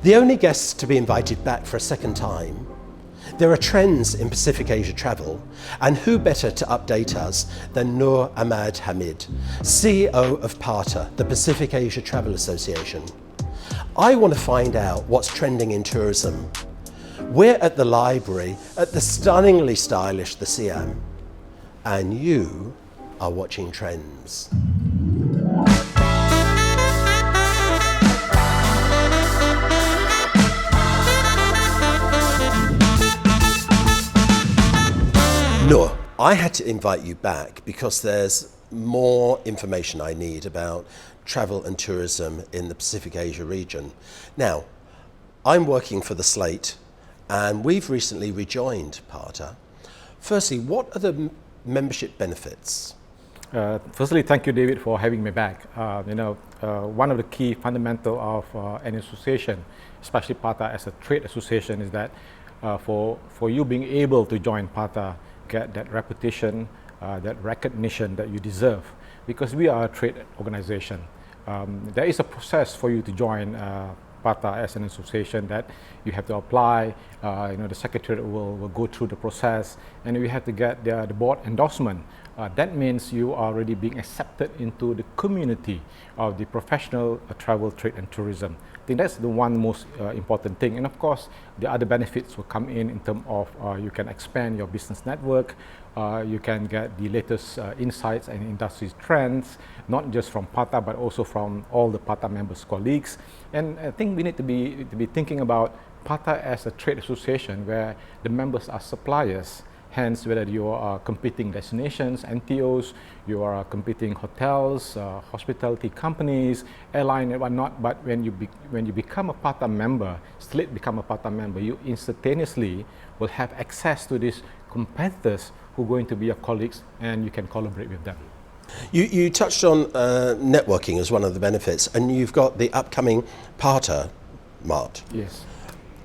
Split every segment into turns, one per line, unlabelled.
The only guests to be invited back for a second time. There are trends in Pacific Asia travel, and who better to update us than Noor Ahmad Hamid, CEO of PATA, the Pacific Asia Travel Association. I want to find out what's trending in tourism. We're at the library at the stunningly stylish The Siam, and you are watching Trends. Noor, I had to invite you back because there's more information I need about travel and tourism in the Pacific Asia region. Now, I'm working for the Slate and we've recently rejoined PATA. Firstly, what are the membership benefits?
Firstly, thank you, David, for having me back. One of the key fundamental of an association, especially PATA as a trade association, is that for you being able to join PATA, get that reputation, that recognition that you deserve, because we are a trade organization. There is a process for you to join PATA as an association that you have to apply. The secretariat will go through the process, and you have to get the board endorsement. That means you are already being accepted into the community of the professional travel, trade and tourism. I think that's the one most important thing. And of course, the other benefits will come in terms of you can expand your business network, you can get the latest insights and industry trends, not just from PATA, but also from all the PATA members' colleagues. And I think we need to be thinking about PATA as a trade association where the members are suppliers. Hence, whether you are competing destinations, NTOs, you are competing hotels, hospitality companies, airline and whatnot. But when you become a PATA member, Slate become a PATA member, you instantaneously will have access to these competitors who are going to be your colleagues, and you can collaborate with them.
You touched on networking as one of the benefits, and you've got the upcoming PATA Mart.
Yes.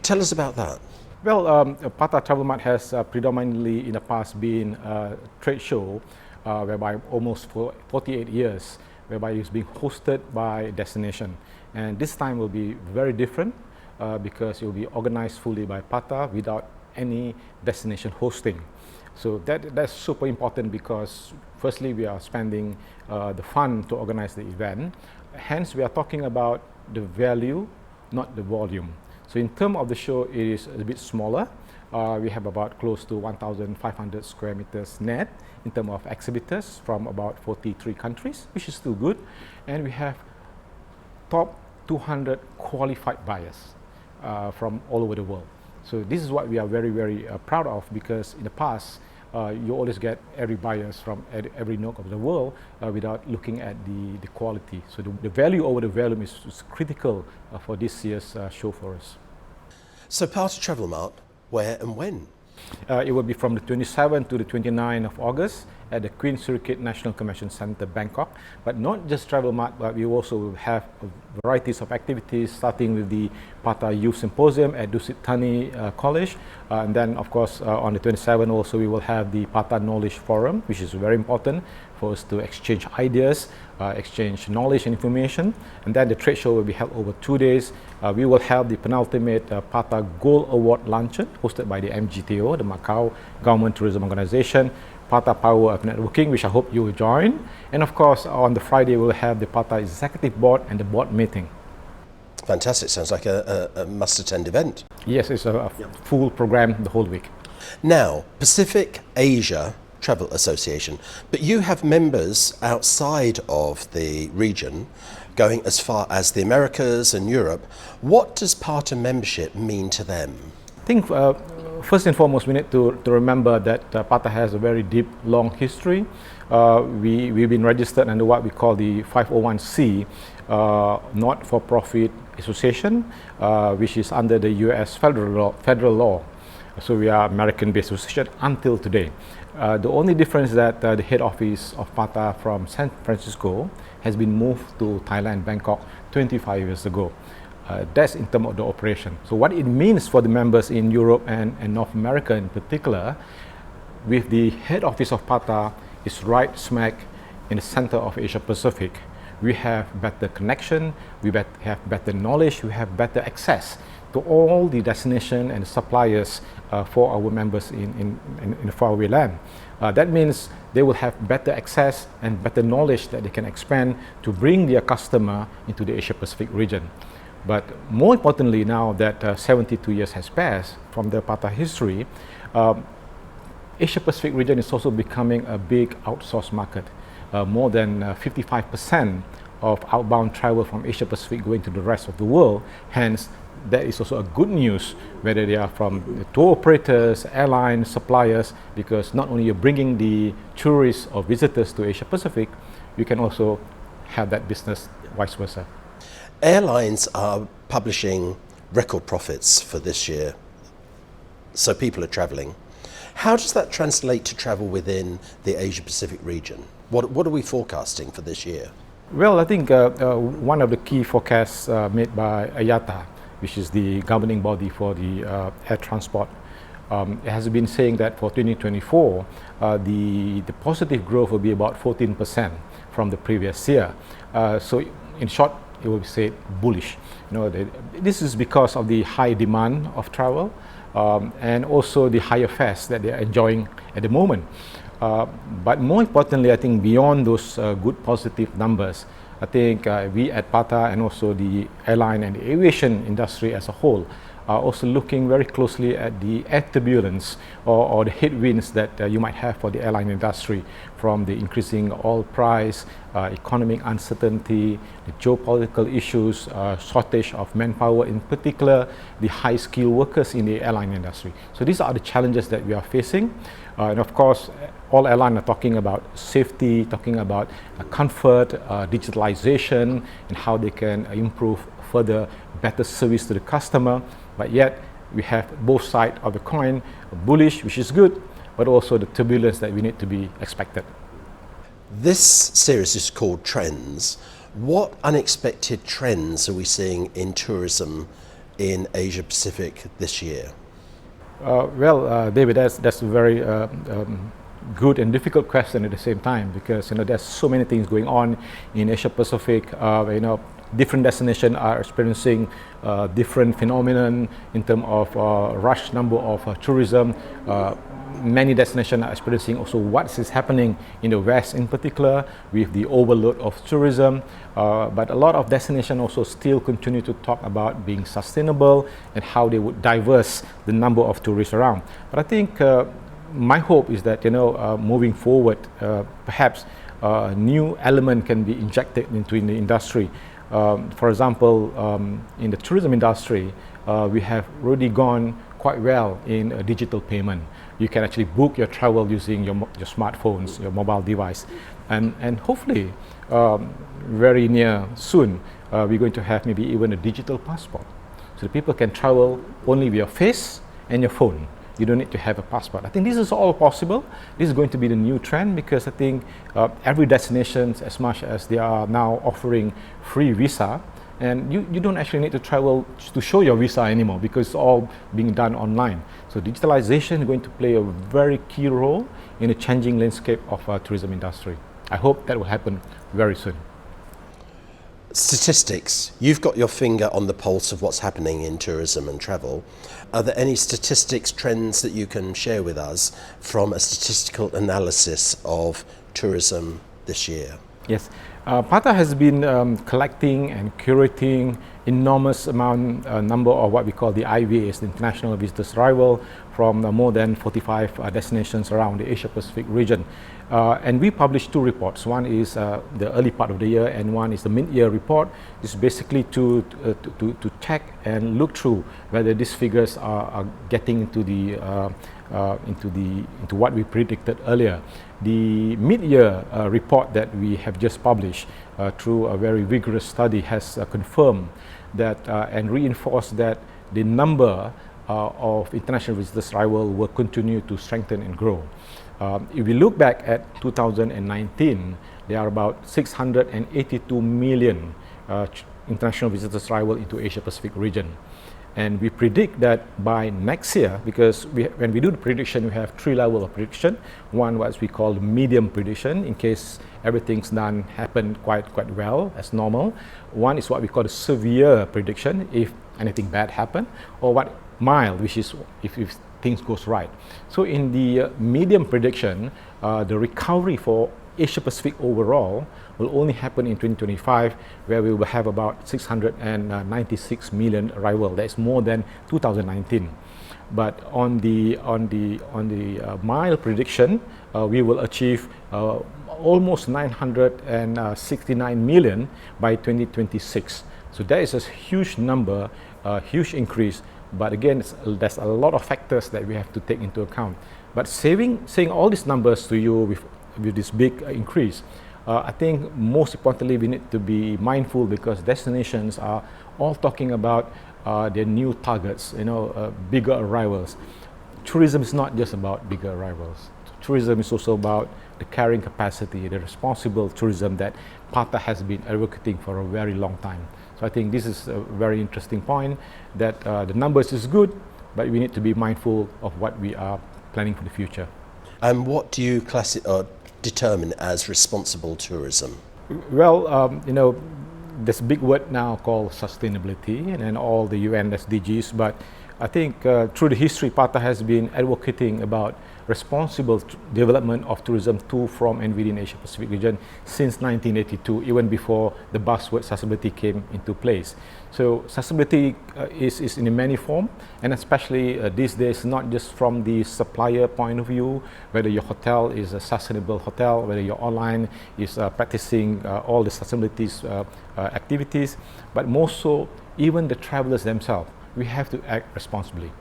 Tell us about that.
Well, PATA Travel Mart has predominantly in the past been a trade show whereby almost for 48 years, whereby it's being hosted by destination. And this time will be very different because it will be organized fully by PATA without any destination hosting. So that's super important because firstly we are spending the fund to organize the event. Hence we are talking about the value, not the volume. So in terms of the show, it is a bit smaller. We have about close to 1,500 square meters net in terms of exhibitors from about 43 countries, which is still good. And we have top 200 qualified buyers from all over the world. So this is what we are very, very proud of, because in the past, you always get every buyers from every nook of the world without looking at the quality. So the value over the volume is critical for this year's show for us.
So PATA Travel Mart, where and when?
It will be from the 27th to the 29th of August at the Queen Sirikit National Convention Center, Bangkok. But not just Travel Mart, but we also will have varieties of activities, starting with the PATA Youth Symposium at Dusit Thani College. And then, of course, on the 27th also, we will have the PATA Knowledge Forum, which is very important for us to exchange ideas, exchange knowledge and information. And then the trade show will be held over 2 days. We will have the penultimate PATA Gold Award Luncheon hosted by the MGTO, the Macau Government Tourism Organization, PATA Power of Networking, which I hope you will join. And of course, on the Friday, we'll have the PATA Executive Board and the board meeting.
Fantastic. Sounds like a must-attend event.
Yes, it's a full program the whole week.
Now, Pacific Asia Travel Association, but you have members outside of the region going as far as the Americas and Europe. What does PATA membership mean to them?
I think first and foremost, we need to remember that PATA has a very deep, long history. We've been registered under what we call the 501c, not-for-profit association, which is under the US federal law. So we are American-based association until today. The only difference is that the head office of PATA from San Francisco has been moved to Thailand, Bangkok, 25 years ago. That's in terms of the operation. So what it means for the members in Europe and North America in particular, with the head office of PATA is right smack in the center of Asia Pacific, we have better connection, we have better knowledge, we have better access to all the destination and suppliers for our members in the faraway land. That means they will have better access and better knowledge that they can expand to bring their customer into the Asia Pacific region. But more importantly, now that 72 years has passed from the PATA history, Asia Pacific region is also becoming a big outsourced market. More than 55% of outbound travel from Asia Pacific going to the rest of the world. Hence, that is also a good news, whether they are from the tour operators, airlines, suppliers, because not only you're bringing the tourists or visitors to Asia Pacific, you can also have that business vice versa.
Airlines are publishing record profits for this year, so people are travelling. How does that translate to travel within the Asia Pacific region? What are we forecasting for this year?
Well, I think one of the key forecasts made by IATA, which is the governing body for the air transport, has been saying that for 2024, the positive growth will be about 14% from the previous year. So in short, it will be said bullish. This is because of the high demand of travel and also the higher fares that they are enjoying at the moment. But more importantly, I think beyond those good positive numbers, I think we at PATA and also the airline and the aviation industry as a whole are also looking very closely at the air turbulence or the headwinds that you might have for the airline industry, from the increasing oil price, economic uncertainty, the geopolitical issues, shortage of manpower, in particular the high-skilled workers in the airline industry. So these are the challenges that we are facing. And of course, all airlines are talking about safety, talking about comfort, digitalization, and how they can improve further better service to the customer. But yet, we have both sides of the coin, bullish, which is good, but also the turbulence that we need to be expected.
This series is called Trends. What unexpected trends are we seeing in tourism in Asia Pacific this year?
Well, David, that's a very good and difficult question at the same time, because there's so many things going on in Asia Pacific. Different destinations are experiencing different phenomenon in terms of rush number of tourism. Many destinations are experiencing also what is happening in the West in particular with the overload of tourism. But a lot of destinations also still continue to talk about being sustainable and how they would diverse the number of tourists around. But I think my hope is that moving forward, perhaps a new element can be injected into the industry. For example, in the tourism industry, we have already gone quite well in digital payment. You can actually book your travel using your smartphones, your mobile device, and hopefully very near soon we're going to have maybe even a digital passport, so the people can travel only with your face and your phone. You don't need to have a passport. I think this is all possible. This is going to be the new trend, because I think every destination, as much as they are now offering free visa, and you don't actually need to travel to show your visa anymore, because it's all being done online. So digitalization is going to play a very key role in the changing landscape of tourism industry. I hope that will happen very soon.
Statistics. You've got your finger on the pulse of what's happening in tourism and travel. Are there any statistics, trends that you can share with us from a statistical analysis of tourism this year?
Yes, PATA has been collecting and curating enormous number of what we call the IVAs, the International Visitors Arrival, from more than 45 destinations around the Asia Pacific region. And we published two reports. One is the early part of the year, and one is the mid-year report. This is basically to check and look through whether these figures are getting into what we predicted earlier. The mid-year report that we have just published through a very vigorous study has confirmed that and reinforced that the number of international visitors arrival will continue to strengthen and grow. If we look back at 2019, there are about 682 million international visitors arrival into Asia Pacific region. And we predict that by next year, because when we do the prediction, we have 3 levels of prediction. One, what we call the medium prediction, in case everything's happen quite well as normal. One is what we call the severe prediction, if anything bad happen, or what mild, which is if things goes right. So in the medium prediction, the recovery for Asia Pacific overall will only happen in 2025, where we will have about 696 million arrival. That's more than 2019. But on the mild prediction, we will achieve almost 969 million by 2026. So that is a huge number, a huge increase. But again, there's a lot of factors that we have to take into account. But saying all these numbers to you with this big increase, I think most importantly we need to be mindful, because destinations are all talking about their new targets, bigger arrivals. Tourism is not just about bigger arrivals. Tourism is also about the carrying capacity, the responsible tourism that PATA has been advocating for a very long time. So I think this is a very interesting point, that the numbers is good, but we need to be mindful of what we are planning for the future.
And what do you determine as responsible tourism?
Well, there's a big word now called sustainability and all the UN SDGs, but I think through the history, PATA has been advocating about responsible development of tourism to, from and within Asia Pacific region since 1982, even before the buzzword sustainability came into place. So sustainability is in many forms, and especially these days, not just from the supplier point of view, whether your hotel is a sustainable hotel, whether your online is practicing all the sustainability activities, but more so even the travelers themselves. We have to act responsibly.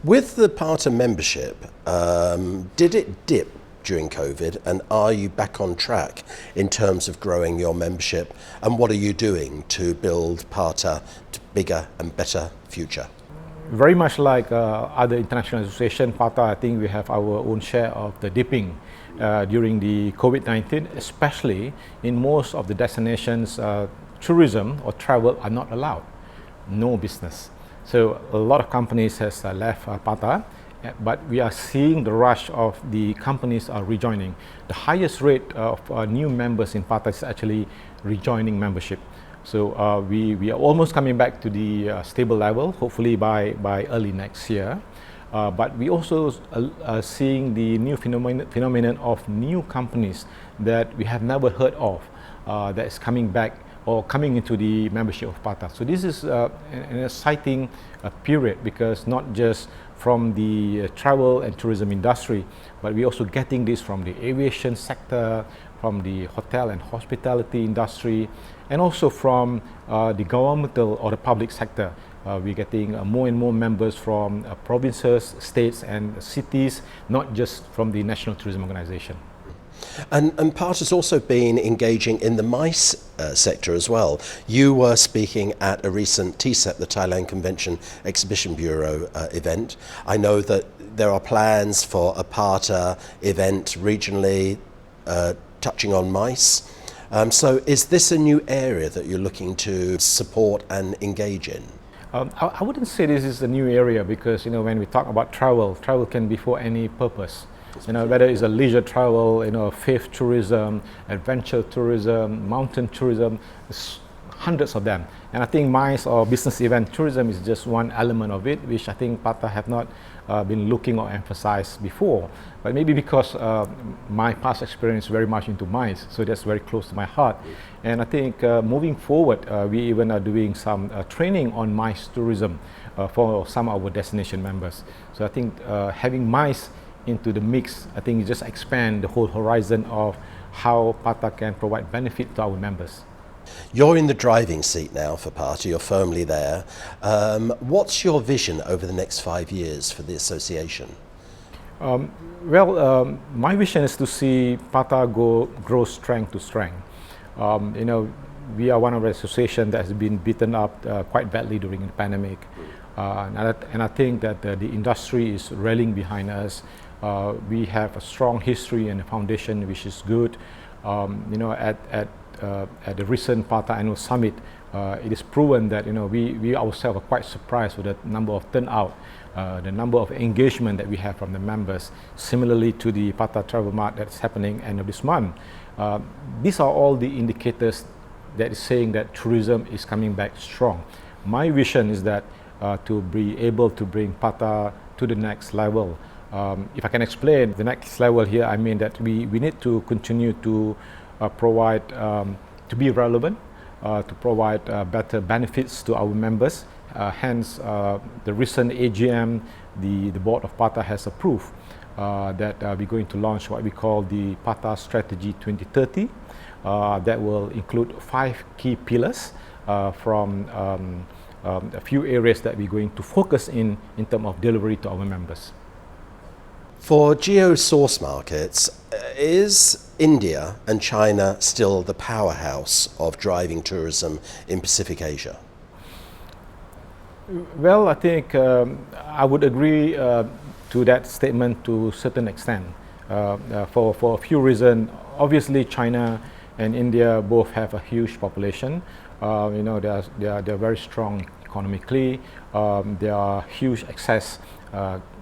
With the PATA membership, did it dip during COVID, and are you back on track in terms of growing your membership, and what are you doing to build PATA to bigger and better future?
Very much like other international associations, PATA, I think we have our own share of the dipping during the COVID-19, especially in most of the destinations, tourism or travel are not allowed. No business. So a lot of companies has left PATA, but we are seeing the rush of the companies are rejoining. The highest rate of new members in PATA is actually rejoining membership. So we are almost coming back to the stable level, hopefully by early next year. But we also are seeing the new phenomenon of new companies that we have never heard of that is coming back or coming into the membership of PATA. So this is an exciting period, because not just from the travel and tourism industry, but we're also getting this from the aviation sector, from the hotel and hospitality industry, and also from the governmental or the public sector. We're getting more and more members from provinces, states and cities, not just from the National Tourism Organization.
And PATA's also been engaging in the MICE sector as well. You were speaking at a recent TCEP, the Thailand Convention Exhibition Bureau event. I know that there are plans for a PATA event regionally touching on MICE. So is this a new area that you're looking to support and engage in?
I wouldn't say this is a new area, because when we talk about travel can be for any purpose. Whether it's a leisure travel, faith tourism, adventure tourism, mountain tourism, there's hundreds of them. And I think MICE or business event tourism is just one element of it, which I think PATA have not been looking or emphasized before. But maybe because my past experience is very much into MICE, so that's very close to my heart. And I think moving forward, we even are doing some training on MICE tourism for some of our destination members. So I think having MICE into the mix, I think it just expand the whole horizon of how PATA can provide benefit to our members.
You're in the driving seat now for PATA, you're firmly there. What's your vision over the next 5 years for the association?
My vision is to see PATA grow strength to strength. We are one of the associations that has been beaten up quite badly during the pandemic. And I think that the industry is rallying behind us. We have a strong history and a foundation which is good. At at the recent PATA Annual Summit, it is proven that we ourselves are quite surprised with the number of turnout, the number of engagement that we have from the members. Similarly to the PATA Travel Mart that's happening end of this month. These are all the indicators that is saying that tourism is coming back strong. My vision is that to be able to bring PATA to the next level. If I can explain the next level here, I mean that we need to continue to provide, to be relevant, to provide better benefits to our members. Hence, the recent AGM, the board of PATA has approved that we're going to launch what we call the PATA Strategy 2030. That will include 5 key pillars from a few areas that we're going to focus in terms of delivery to our members.
For geo-source markets, is India and China still the powerhouse of driving tourism in Pacific Asia?
Well, I think I would agree to that statement to a certain extent for a few reasons. Obviously, China and India both have a huge population. They're very strong economically. There are huge access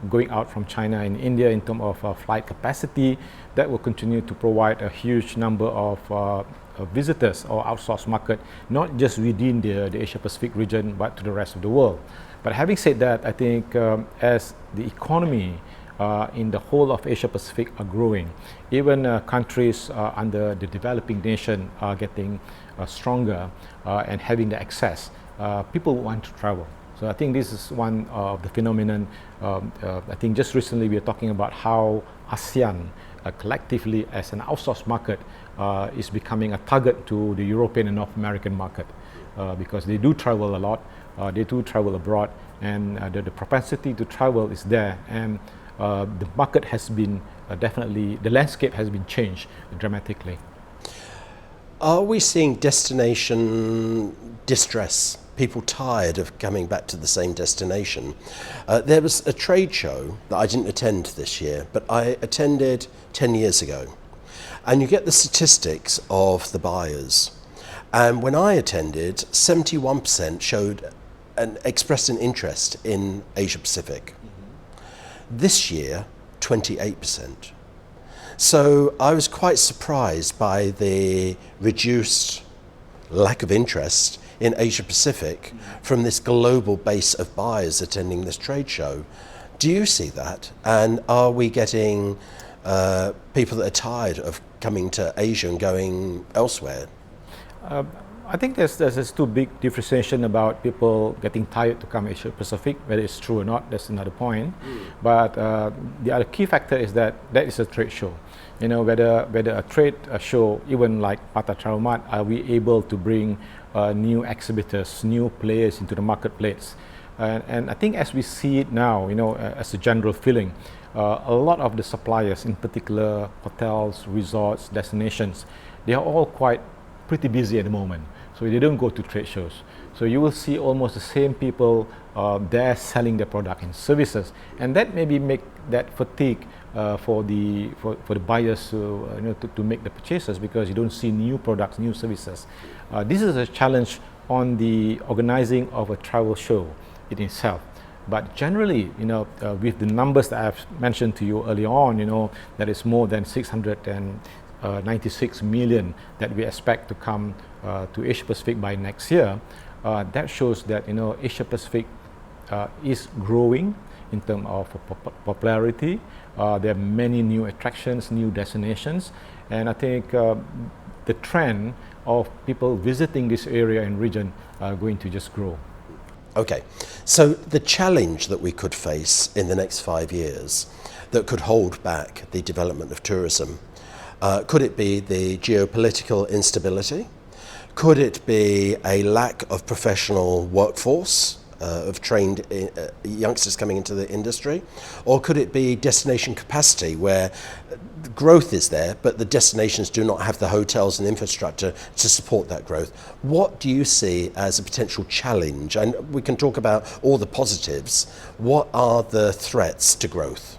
going out from China and India in terms of flight capacity that will continue to provide a huge number of visitors or outsourced market, not just within the Asia Pacific region but to the rest of the world. But having said that, I think as the economy in the whole of Asia Pacific are growing, even countries under the developing nation are getting stronger and having the access, people want to travel. So I think this is one of the phenomenon. I think just recently we are talking about how ASEAN collectively as an outsourced market is becoming a target to the European and North American market because they do travel a lot, they do travel abroad, and the propensity to travel is there, and the market has been definitely, the landscape has been changed dramatically.
Are we seeing destination distress? People tired of coming back to the same destination? There was a trade show that I didn't attend this year, but I attended 10 years ago. And you get the statistics of the buyers. And when I attended, 71% expressed an interest in Asia Pacific. This year, 28%. So I was quite surprised by the reduced lack of interest in Asia Pacific from this global base of buyers attending this trade show. Do you see that? And are we getting people that are tired of coming to Asia and going elsewhere?
I think there's two big differentiation about people getting tired to come Asia Pacific. Whether it's true or not, that's another point. But the other key factor is that is a trade show. Whether a trade show, even like PATA Travel Mart, are we able to bring new exhibitors, new players into the marketplace? And I think as we see it now, as a general feeling, a lot of the suppliers, in particular hotels, resorts, destinations, they are all pretty busy at the moment. So they don't go to trade shows. So you will see almost the same people there selling their product and services, and that maybe make that fatigue for the buyers to make the purchases, because you don't see new products, new services. This is a challenge on the organizing of a travel show in itself. But generally, with the numbers that I've mentioned to you earlier on, that is more than 696 million that we expect to come to Asia Pacific by next year. That shows that Asia Pacific is growing in terms of popularity. There are many new attractions, new destinations, and I think the trend of people visiting this area and region are going to just grow.
Okay, so the challenge that we could face in the next 5 years that could hold back the development of tourism, could it be the geopolitical instability? Could it be a lack of professional workforce, of trained youngsters coming into the industry? Or could it be destination capacity, where the growth is there, but the destinations do not have the hotels and infrastructure to support that growth? What do you see as a potential challenge? And we can talk about all the positives. What are the threats to growth?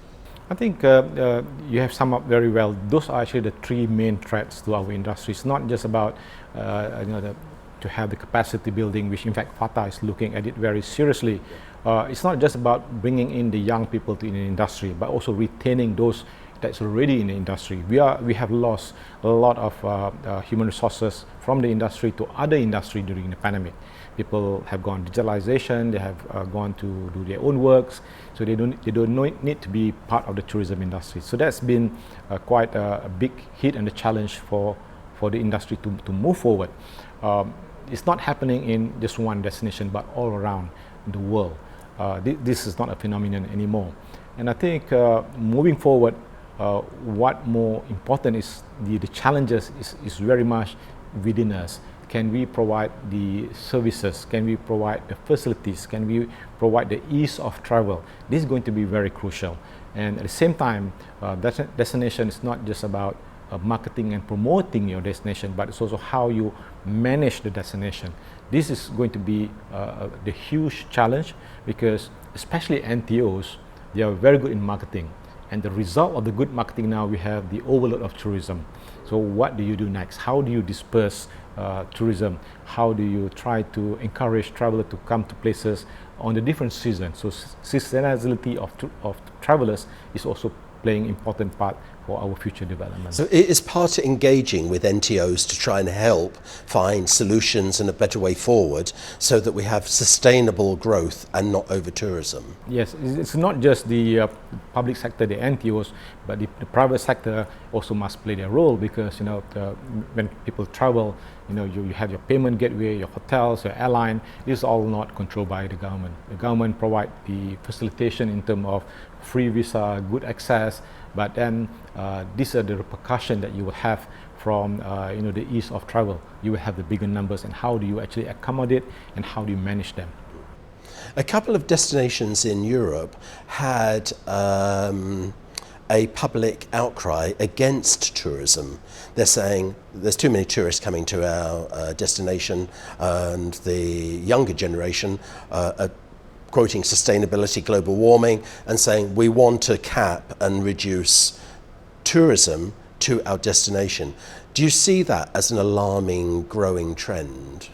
I think you have summed up very well. Those are actually the three main threats to our industry. It's not just about to have the capacity building, which in fact PATA is looking at it very seriously. It's not just about bringing in the young people to the industry, but also retaining those that's already in the industry. We have lost a lot of human resources from the industry to other industry during the pandemic. People have gone digitalization, they have gone to do their own works, so they don't need to be part of the tourism industry. So that's been quite a big hit and a challenge for the industry to move forward. It's not happening in just one destination, but all around the world. This is not a phenomenon anymore. And I think moving forward, what more important is the challenges is very much within us. Can we provide the services? Can we provide the facilities? Can we provide the ease of travel? This is going to be very crucial. And at the same time, destination is not just about marketing and promoting your destination, but it's also how you manage the destination. This is going to be the huge challenge, because especially NTOs, they are very good in marketing. And the result of the good marketing now, we have the overload of tourism. So what do you do next? How do you disperse tourism? How do you try to encourage travelers to come to places on the different seasons? So seasonality of travelers is also playing important part for our future development.
So is PATA engaging with NTOs to try and help find solutions and a better way forward so that we have sustainable growth and not over-tourism?
Yes, it's not just the public sector, the NTOs, but the private sector also must play their role, because when people travel, you have your payment gateway, your hotels, your airline. This is all not controlled by the government. The government provide the facilitation in terms of free visa, good access, but then these are the repercussions that you will have from the ease of travel. You will have the bigger numbers, and how do you actually accommodate and how do you manage them?
A couple of destinations in Europe had a public outcry against tourism. They're saying there's too many tourists coming to our destination, and the younger generation are quoting sustainability, global warming, and saying we want to cap and reduce tourism to our destination. Do you see that as an alarming, growing trend?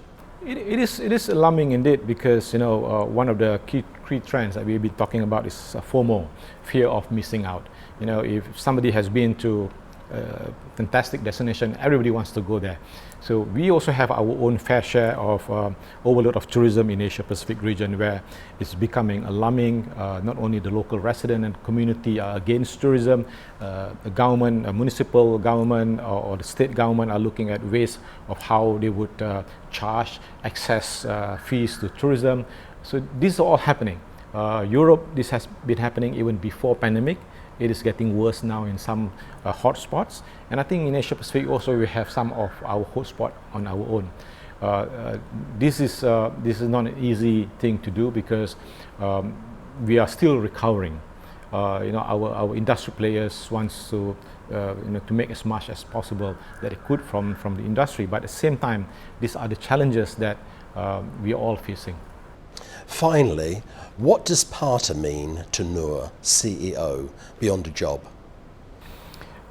It is alarming indeed, because one of the key trends that we've been talking about is FOMO, fear of missing out. If somebody has been to a fantastic destination, everybody wants to go there. So we also have our own fair share of overload of tourism in Asia Pacific region, where it's becoming alarming. Not only the local resident and community are against tourism, the government, municipal government or the state government are looking at ways of how they would charge excess fees to tourism. So this is all happening. Europe, this has been happening even before pandemic. It is getting worse now in some hotspots, and I think in Asia Pacific also we have some of our hotspot on our own. This is not an easy thing to do, because we are still recovering. Our industry players wants to to make as much as possible that they could from the industry, but at the same time, these are the challenges that we are all facing.
Finally, what does PATA mean to Noor, CEO, beyond a job?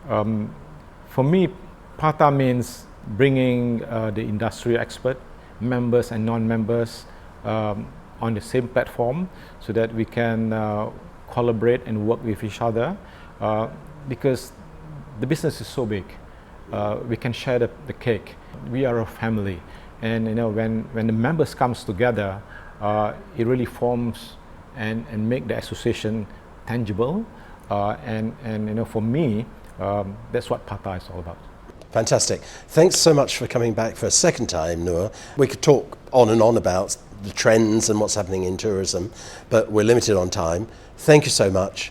For me, PATA means bringing the industry expert, members and non-members on the same platform, so that we can collaborate and work with each other, because the business is so big. We can share the cake. We are a family, and when the members comes together, it really forms and make the association tangible, and for me, that's what PATA is all about.
Fantastic. Thanks so much for coming back for a second time, Noor. We could talk on and on about the trends and what's happening in tourism, but we're limited on time. Thank you so much,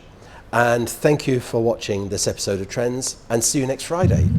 and thank you for watching this episode of Trends, and see you next Friday.